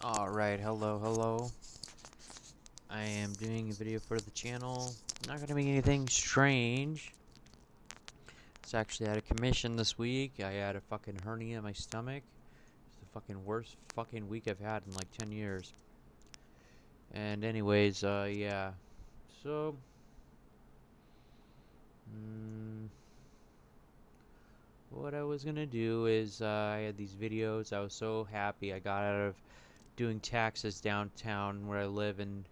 Alright, hello. I am doing a video for the channel. Not gonna be anything strange. It's actually out of commission this week. I had a fucking hernia in my stomach. It's the fucking worst fucking week I've had in like 10 years. And anyways, yeah. So, what I was gonna do is, I had these videos. I was so happy I got out of doing taxes downtown where I live, and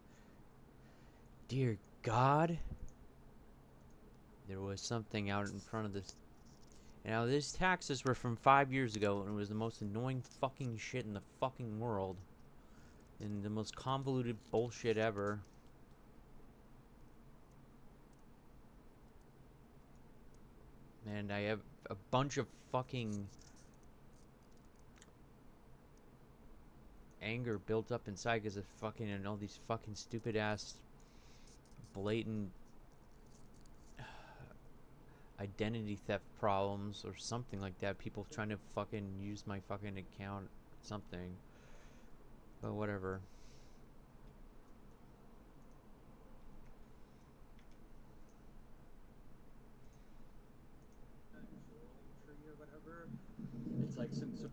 dear God, there was something out in front of this. Now, these taxes were from 5 years ago, and it was the most annoying fucking shit in the fucking world. And the most convoluted bullshit ever. And I have a bunch of fucking anger built up inside because of fucking and all these fucking stupid ass blatant identity theft problems or something like that. People trying to fucking use my fucking account, something. But whatever. It's like some sort.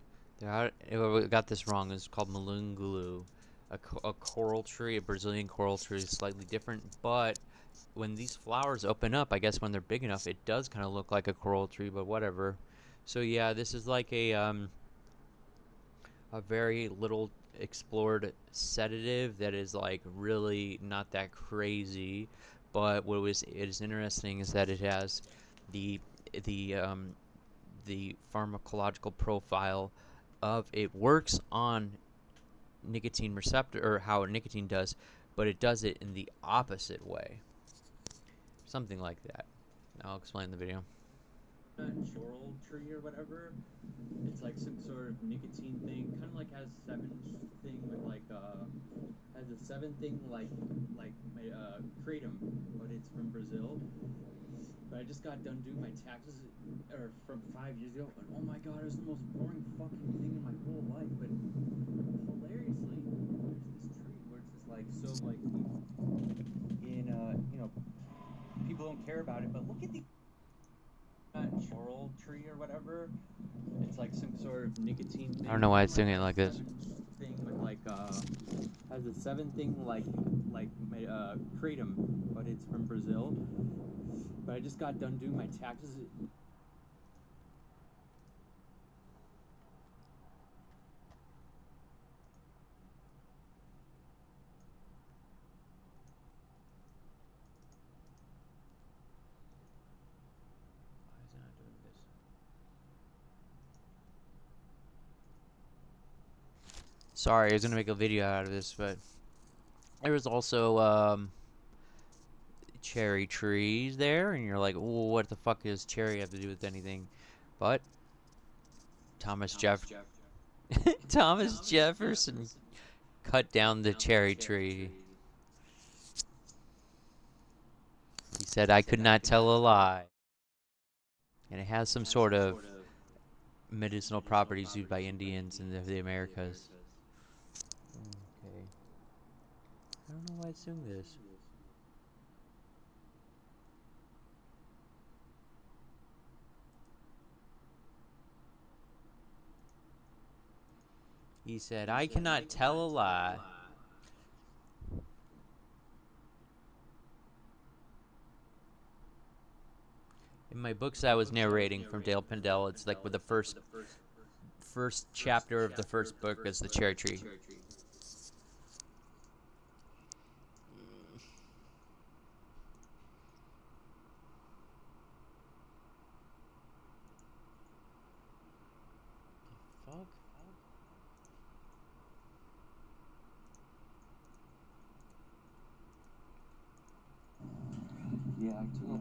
We got this wrong. It's called mulungulu, a coral tree, a Brazilian coral tree, is slightly different. But when these flowers open up, I guess when they're big enough, it does kind of look like a coral tree. But whatever. So yeah, this is like a very little explored sedative that is like really not that crazy. But what was it is interesting is that it has the the um, the pharmacological profile of it works on nicotine receptor, or how nicotine does, but it does it in the opposite way. Something like that. I'll explain the video. Coral tree or whatever. It's like some sort of nicotine thing, kind of like has seven thing with like has a seven thing like kratom, but it's from Brazil. But I just got done doing my taxes, or from 5 years ago, and oh my god, it was the most boring fucking thing in my whole life. But hilariously, there's this tree where it's just like so like in people don't care about it, but look at the coral tree or whatever. It's like some sort of nicotine thing. I don't know why it's doing it like this. Thing with like has a seven thing like kratom, but it's from Brazil. But I just got done doing my taxes. Why is it not doing this? Sorry, I was gonna make a video out of this, but there was also cherry trees there, and you're like, well, what the fuck does cherry have to do with anything? But Thomas Jefferson cut down the cherry tree. He said, I could not tell a lie. And it has some sort of medicinal properties used by Indians in the Americas. Okay. I don't know why it's doing this. He said, I cannot tell a lie. In my books I was narrating from Dale Pendell, it's like with the first chapter of the first book is the cherry tree. Fuck. Yeah, I took.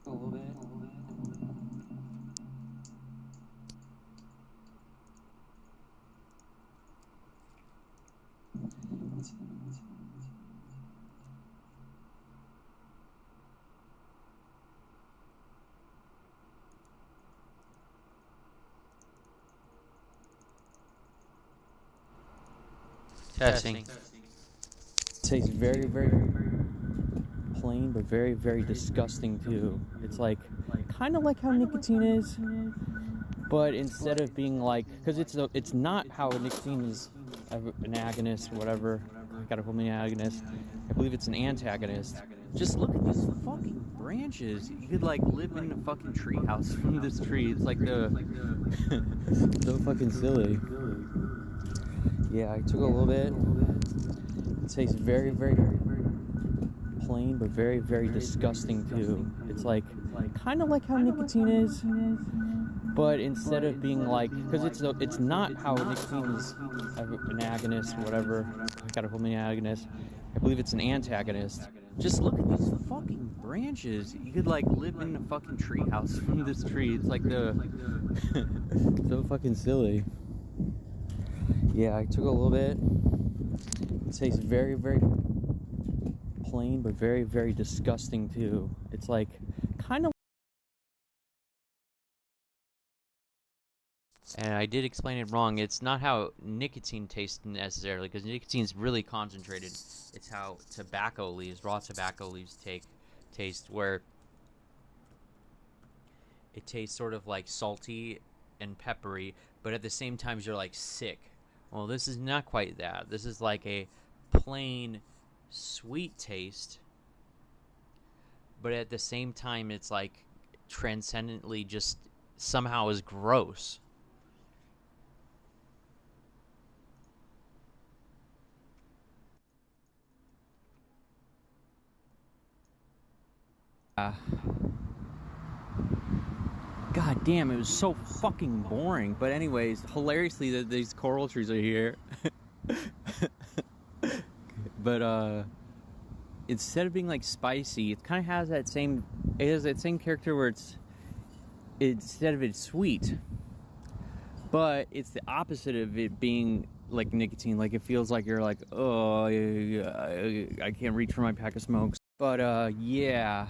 A little bit. Testing. Tastes very, very plain, but very, very disgusting too. It's like kind of like how nicotine is, but instead of being like, because it's not how nicotine is an agonist or whatever. I gotta call me an agonist. I believe it's an antagonist. Just look at these fucking branches. You could like live in a fucking treehouse from this tree. It's like the so fucking silly. Yeah, I took a little bit. It tastes very, very plain, but very, very disgusting too. It's like kind of like how nicotine is, but instead of being like, because it's not how nicotine is an agonist or whatever. I gotta call me an agonist. I believe it's an antagonist. Just look at these fucking branches. You could like live in a fucking treehouse from this tree. It's like the so fucking silly. Yeah, I took a little bit. It tastes very, very plain, but very, very disgusting too. It's like kind of. And I did explain it wrong. It's not how nicotine tastes necessarily, because nicotine's really concentrated. It's how tobacco leaves, raw tobacco leaves taste, where it tastes sort of like salty and peppery, but at the same time you're like sick. Well, this is not quite that. This is like a plain sweet taste, but at the same time it's like transcendently just somehow is gross. God damn, it was so fucking boring. But anyways, hilariously, these coral trees are here. But instead of being like spicy, it kind of has that same. It has that same character where instead of it's sweet, but it's the opposite of it being like nicotine. Like it feels like you're like, oh, I can't reach for my pack of smokes. But yeah.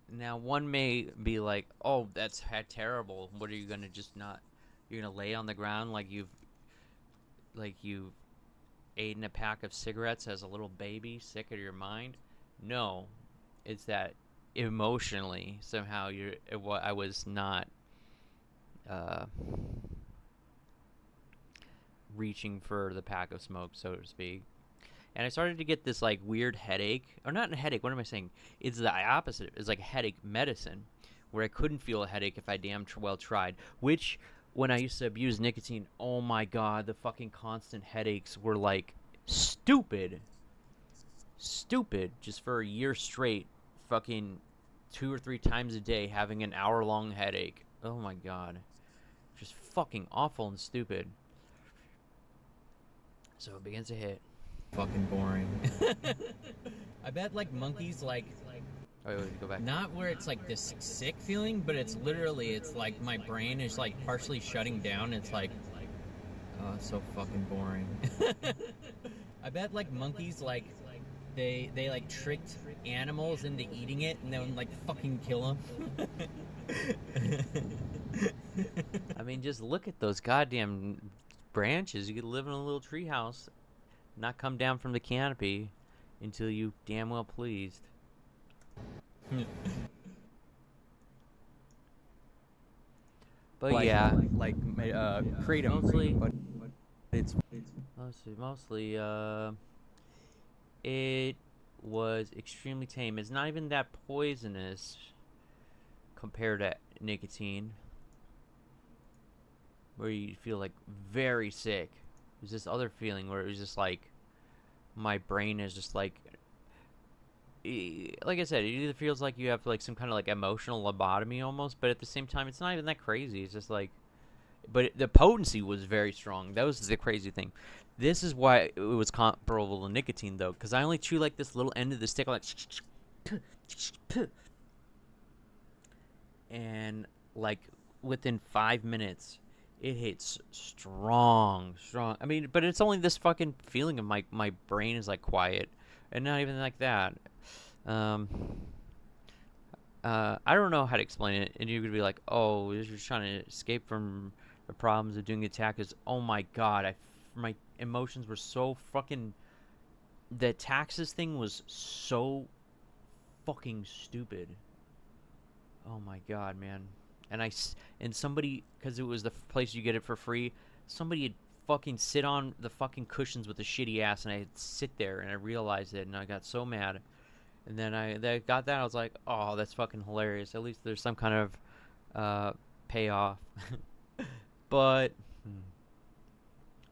Now, one may be like, "Oh, that's terrible. What are you gonna just not? You're gonna lay on the ground like you've eaten a pack of cigarettes as a little baby, sick of your mind?" No, it's that emotionally somehow I was not uh, reaching for the pack of smoke, so to speak. And I started to get this like weird headache, or not a headache. What am I saying? It's the opposite. It's like headache medicine, where I couldn't feel a headache if I damn well tried. Which, when I used to abuse nicotine, oh my god, the fucking constant headaches were like stupid, stupid. Just for a year straight, fucking 2 or 3 times a day, having an hour-long headache. Oh my god, just fucking awful and stupid. So it begins to hit. Fucking boring. I bet like monkeys like Oh, wait, go back. not where it's like this sick feeling, but it's literally it's like my brain is like partially shutting down. It's like oh, it's so fucking boring. I bet like monkeys like they like tricked animals into eating it and then like fucking kill them. I mean, just look at those goddamn branches. You could live in a little treehouse, not come down from the canopy until you damn well pleased. But like, yeah, kratom mostly, but it's mostly, it was extremely tame. It's not even that poisonous compared to nicotine, where you feel like very sick. There's this other feeling where it was just like my brain is just like I said, it either feels like you have like some kind of like emotional lobotomy almost, but at the same time, it's not even that crazy. It's just like, but the potency was very strong. That was the crazy thing. This is why it was comparable to nicotine, though, because I only chew like this little end of the stick, like, and like within 5 minutes, it hits strong, strong. I mean, but it's only this fucking feeling of my brain is like quiet, and not even like that. Um, I don't know how to explain it, and you could be like, "Oh, you're just trying to escape from the problems of doing the attack is, oh my god, my emotions were so fucking. The taxes thing was so fucking stupid. Oh my god, man. And and somebody, because it was the place you get it for free, somebody had fucking sit on the fucking cushions with a shitty ass, and I'd sit there, and I realized it, and I got so mad. And then I got that, I was like, oh, that's fucking hilarious. At least there's some kind of payoff. But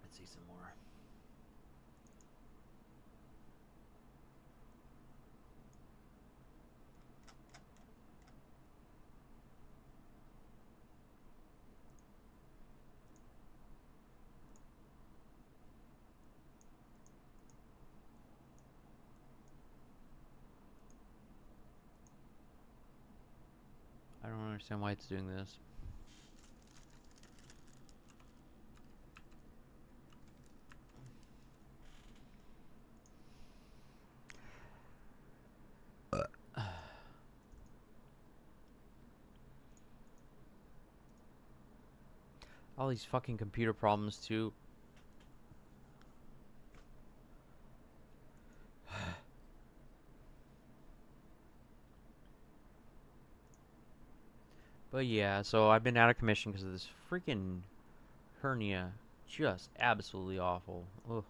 let's see some more. I don't understand why it's doing this. All these fucking computer problems too. But yeah, so I've been out of commission because of this freaking hernia. Just absolutely awful. Ugh.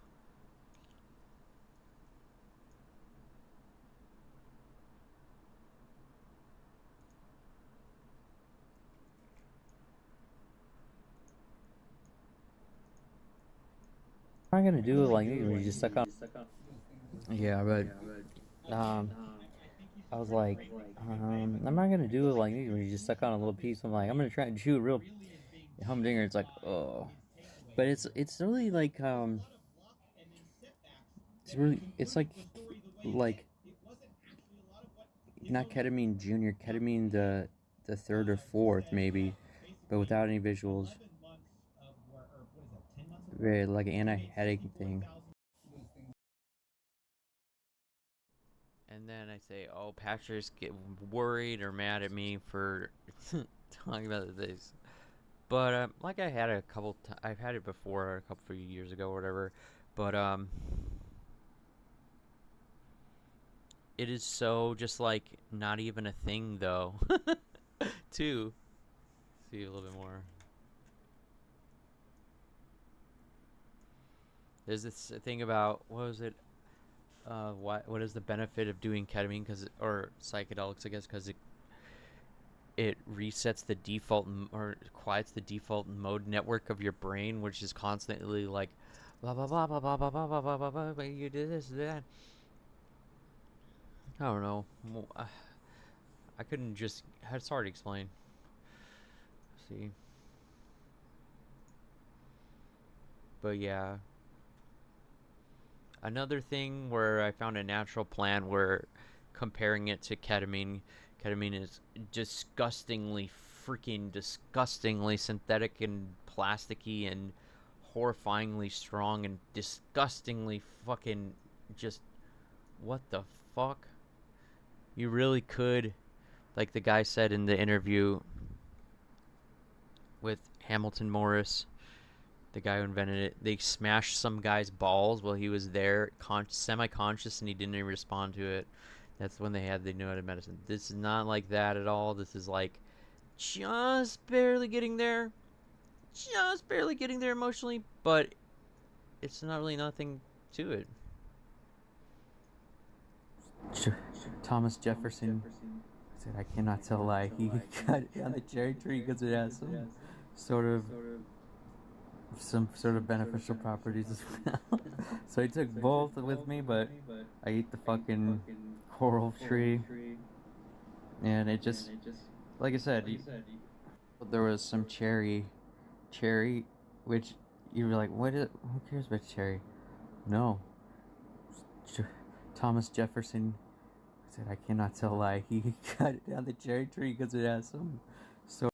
I'm not gonna do it like you just suck on. Yeah, but um, I was like, I'm not gonna do it like you just suck on a little piece. I'm like, I'm gonna try and chew a real humdinger. It's like, oh, but it's really like it's like not ketamine junior, ketamine the third or fourth maybe, but without any visuals. Very like an anti-headache thing. And then I say, oh, Patrick's get worried or mad at me for talking about this. But like I had I've had it before a couple of years ago or whatever. But it is so just like not even a thing though. Too. See a little bit more. There's this thing about what was it? What is the benefit of doing ketamine? Because or psychedelics, I guess, because it resets the default or quiets the default mode network of your brain, which is constantly like blah blah blah blah blah blah blah blah blah blah blah. But you did this that. I don't know. I couldn't just. It's hard to explain. See, but yeah, another thing where I found a natural plant where comparing it to ketamine, ketamine is disgustingly freaking disgustingly synthetic and plasticky and horrifyingly strong and disgustingly fucking just what the fuck? You really could, like the guy said in the interview with Hamilton Morris, the guy who invented it, they smashed some guy's balls while he was there, semi-conscious, and he didn't even respond to it. That's when they had the new medicine. This is not like that at all. This is like just barely getting there emotionally, but it's not really nothing to it. Thomas Jefferson said, "I cannot tell a lie." He cut down the cherry tree because it has sort of some sort of beneficial properties as well. So I took both with me, but I ate the fucking coral tree, and it just, like I said, there was some cherry, which you were like, what is? Who cares about cherry? No, Thomas Jefferson said, "I cannot tell a lie." He cut down the cherry tree because it has some sort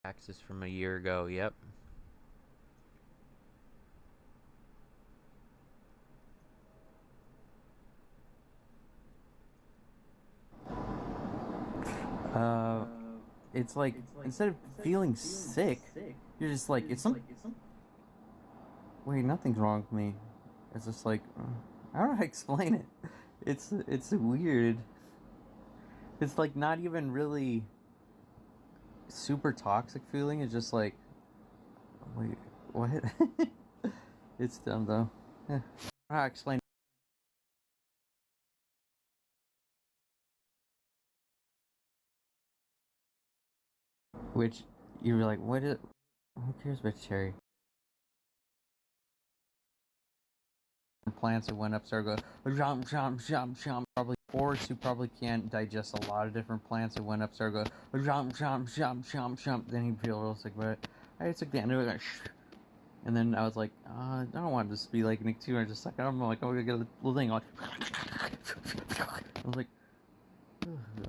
Taxes from a year ago. Yep. Uh, it's like instead of feeling sick, you're just like it's some. Wait, nothing's wrong with me. It's just like I don't know how to explain it. It's weird. It's like not even really super toxic feeling. It's just like wait, what? It's dumb though. Yeah. I don't know how to explain. Which you were like, what is? Who cares about cherry? Plants that went up start going jump jump jump jump. Probably forests who probably can't digest a lot of different plants that went up start going jump jump jump jump jump. Then he'd feel real sick, but I took the end of it. Like, and then I was like, I don't want this to be like Nick 2. I just like I'm like, oh, we gotta get a little thing. Like, I was like,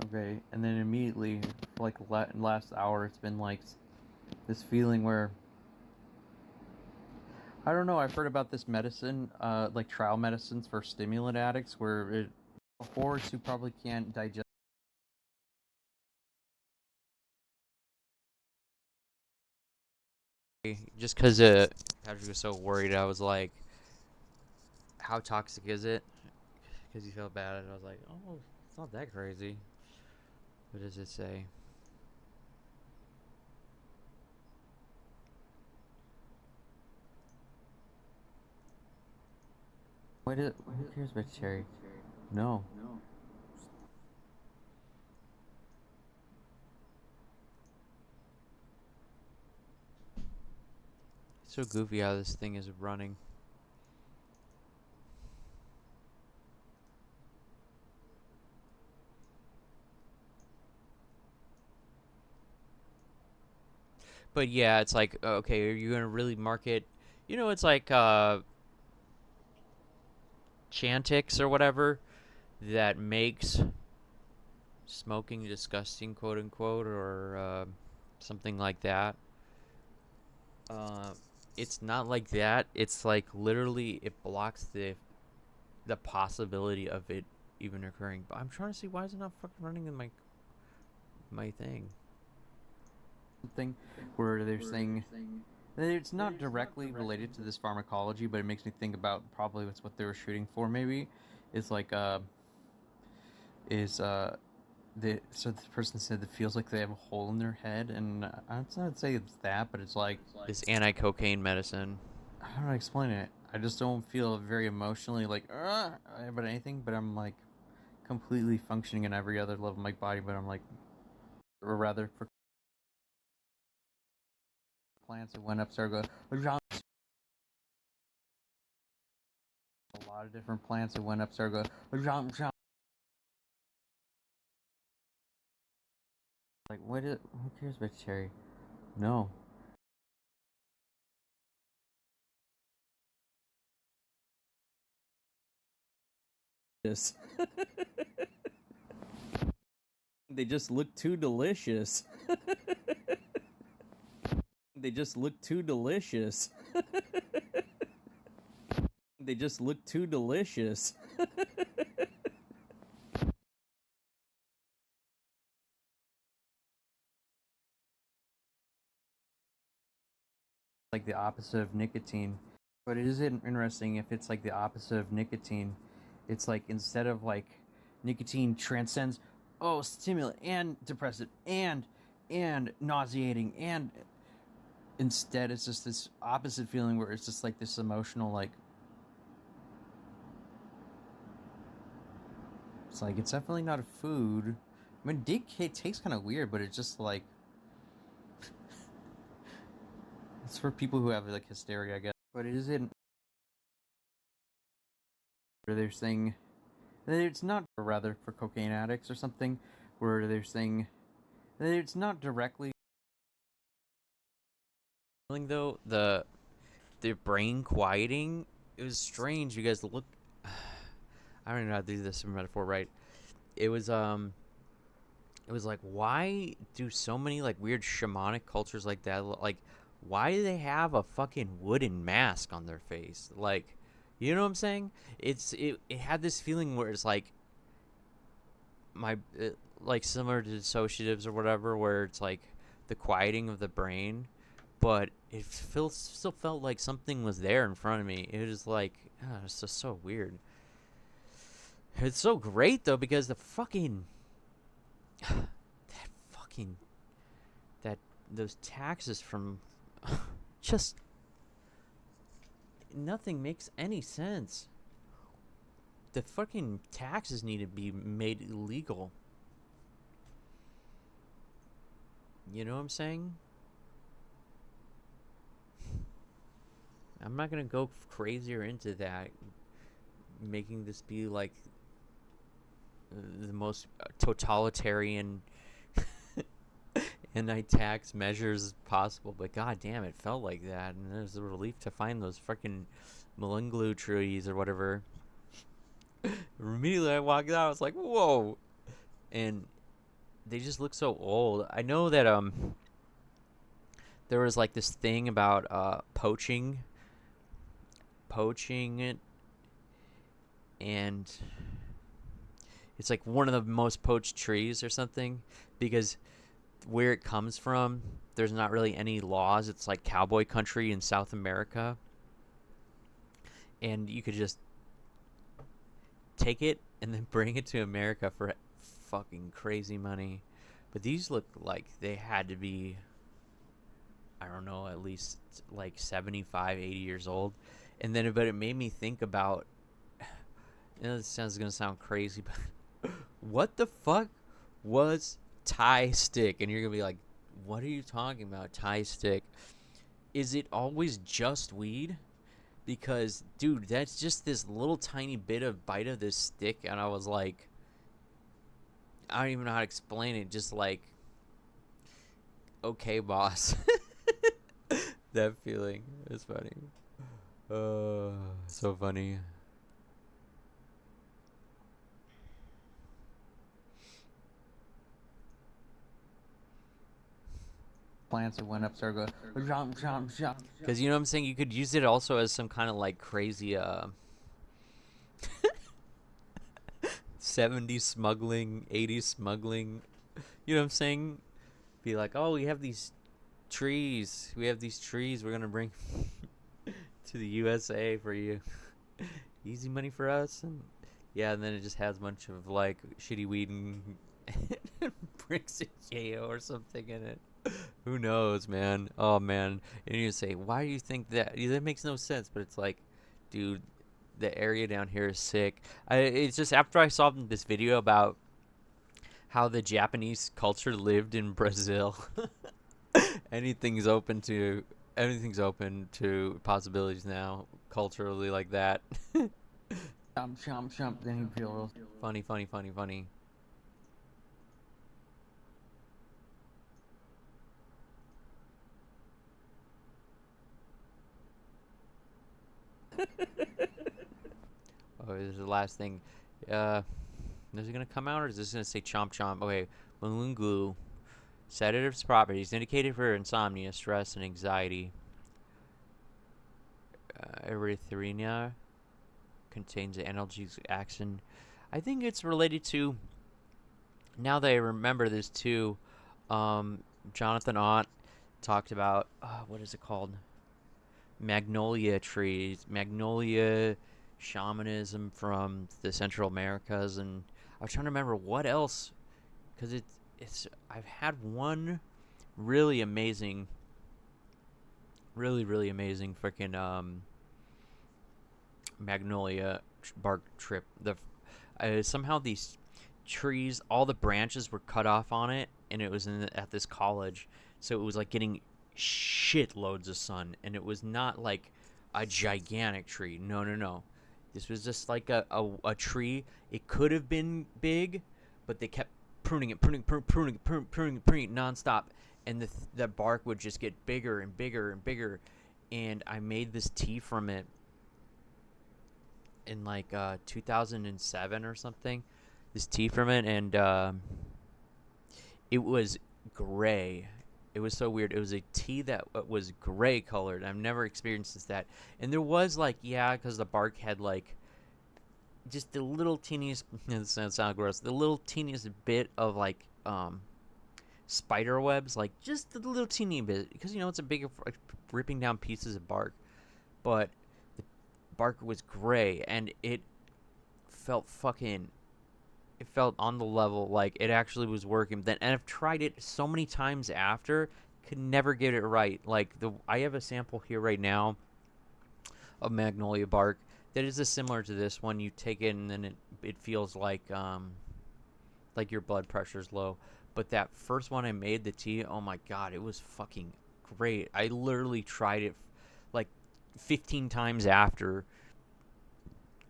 okay. And then immediately, like last hour, it's been like this feeling where I don't know. I've heard about this medicine, like trial medicines for stimulant addicts, where it hordes who probably can't digest. Just because Patrick was so worried, I was like, "How toxic is it?" Because he felt bad, and I was like, "Oh, it's not that crazy." What does it say? Who cares about cherry? No. It's so goofy how this thing is running. But yeah, it's like, okay, are you gonna really market? It's like Chantix or whatever that makes smoking disgusting, quote unquote, or something like that. Uh, it's not like that. It's like literally it blocks the possibility of it even occurring. But I'm trying to see why is it not fucking running in my thing. Something where they're saying it's not directly related to this pharmacology, but it makes me think about probably what's what they were shooting for. Maybe is like is so the person said it feels like they have a hole in their head, and I'm not say it's that, but it's like This anti-cocaine medicine. I don't know how to explain it. I just don't feel very emotionally like about anything, but I'm like completely functioning in every other level of my body. But I'm like, or rather, for plants that went up, start go a lot of different plants that went up, start go jump jump. Like, what is? Who cares about cherry? No. Yes. They just look too delicious. They just look too delicious. They just look too delicious. Like the opposite of nicotine. But it is interesting if it's like the opposite of nicotine. It's like instead of like nicotine transcends, oh, stimulant and depressant and nauseating, and instead it's just this opposite feeling where it's just like this emotional like it's like it's definitely not a food. I mean, it tastes kind of weird, but it's just like it's for people who have like hysteria, I guess. But it isn't. They're saying it's not, or rather, for cocaine addicts or something, where they're saying it's not directly. Feeling though, the brain quieting, it was strange. You guys look. I don't even know how to do this metaphor right. It was it was like, why do so many like weird shamanic cultures like that, like, why do they have a fucking wooden mask on their face? Like, you know what I'm saying? It had this feeling where it's like my like similar to dissociatives or whatever, where it's like the quieting of the brain, but it still felt like something was there in front of me. It was like, it's just so weird. It's so great though, because the fucking that fucking that those taxes from just nothing makes any sense. The fucking taxes need to be made illegal. You know what I'm saying? I'm not gonna go crazier into that, making this be like the most totalitarian anti-tax measures possible. But god damn, it felt like that, and it was a relief to find those freaking mulungulu trees or whatever. Immediately I walked out, I was like, whoa. And they just look so old. I know that there was like this thing about poaching it, and it's like one of the most poached trees or something, because where it comes from, there's not really any laws. It's like cowboy country in South America, and you could just take it and then bring it to America for fucking crazy money. But these look like they had to be, I don't know, at least like 75, 80 years old. And then, but it made me think about, this sounds going to sound crazy, but what the fuck was Thai stick? And you're going to be like, what are you talking about, Thai stick? Is it always just weed? Because, dude, that's just this little tiny bit of bite of this stick. And I was like, I don't even know how to explain it. Just like, okay, boss. That feeling is funny. So funny. Plants that went up, started going, jump, jump, jump. Because, you know what I'm saying? You could use it also as some kind of like crazy 70s smuggling, 80s smuggling. You know what I'm saying? Be like, oh, we have these trees. We're going to bring to the USA for you. Easy money for us. And yeah, and then it just has a bunch of like shitty weed and bricks and yayo or something in it. Who knows, man? Oh man. And you say, why do you think that? That makes no sense. But it's like, dude, the area down here is sick. It's just after I saw this video about how the Japanese culture lived in Brazil. anything's open to Anything's open to possibilities now culturally like that. Jump, jump, jump. Then he'd feel Funny, funny, funny, funny. Oh, this is the last thing. Is it gonna come out, or is this gonna say chomp chomp? Okay, mulungulu, sedatives properties indicated for insomnia, stress, and anxiety. Erythrina contains the analgesic action. I think it's related to. Now that I remember this too, Jonathan Ott talked about what is it called? Magnolia trees, magnolia shamanism from the Central Americas, and I was trying to remember what else, because it's I've had one really amazing, really amazing freaking magnolia bark trip. Somehow these trees, all the branches were cut off on it, and it was at this college, so it was like getting shit loads of sun, and it was not like a gigantic tree. No. This was just like a tree. It could have been big, but they kept pruning it nonstop, and the bark would just get bigger and bigger and bigger. And I made this tea from it in like 2007 or something. This tea from it, and It was gray. It was so weird. It was a tea that was gray colored. I've never experienced that. And there was like, yeah, because the bark had like just the little teeniest. This sounds gross. The little teeniest bit of like spider webs, like just the little teeny bit, because you know it's a big like, ripping down pieces of bark. But the bark was gray, and it felt fucking it felt on the level, like it actually was working. Then, and I've tried it so many times after, could never get it right. Like I have a sample here right now of magnolia bark that is similar to this one. You take it and then it feels like your blood pressure's low. But that first one I made, the tea, oh my god, it was fucking great. I literally tried it like 15 times after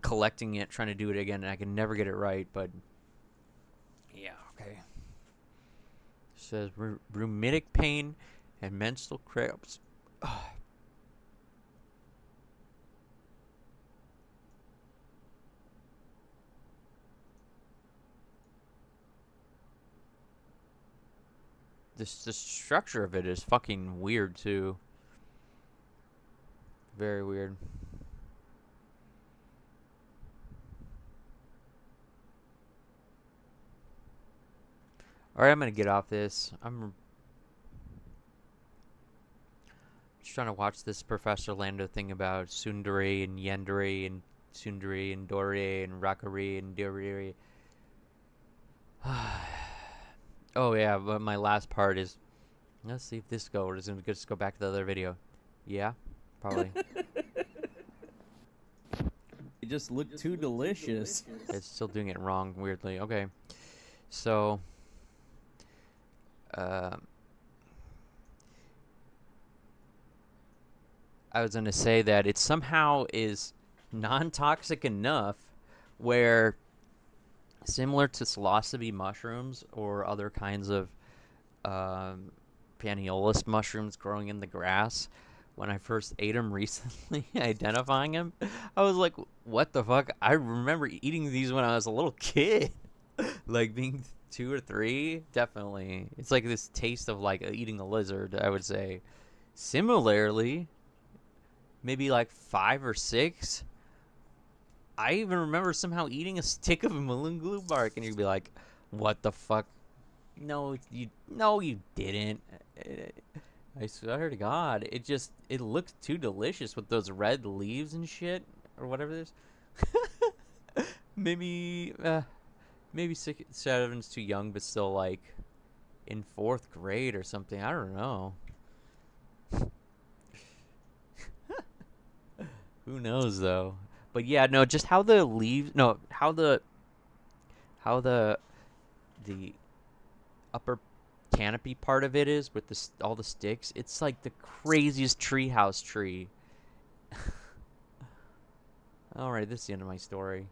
collecting it, trying to do it again, and I could never get it right. But yeah, okay. It says rheumatic pain and menstrual cramps. The structure of it is fucking weird too. Very weird. All right, I'm gonna get off this. I'm just trying to watch this Professor Lando thing about Sundari and Yandere and Sundari and Dore and Rakari and Dore. Oh yeah, but my last part is, let's see if this goes. We're just go back to the other video. Yeah, probably. It just looked too delicious. It's still doing it wrong, weirdly. Okay, so, I was gonna say that it somehow is non-toxic enough where, similar to psilocybe mushrooms or other kinds of Paniolus mushrooms growing in the grass, when I first ate them recently, identifying them, I was like, what the fuck? I remember eating these when I was a little kid. Like being 2 or 3, definitely. It's like this taste of like eating a lizard, I would say. Similarly, maybe like 5 or 6, I even remember somehow eating a stick of mulungulu bark, and you'd be like, "What the fuck? No, you didn't." I swear to God, it looked too delicious with those red leaves and shit or whatever it is. maybe maybe 6, 7's too young, but still like in 4th grade or something. I don't know. Who knows though? But yeah, no, just how the leaves, no, how the upper canopy part of it is with all the sticks. It's like the craziest treehouse tree. All right, this is the end of my story.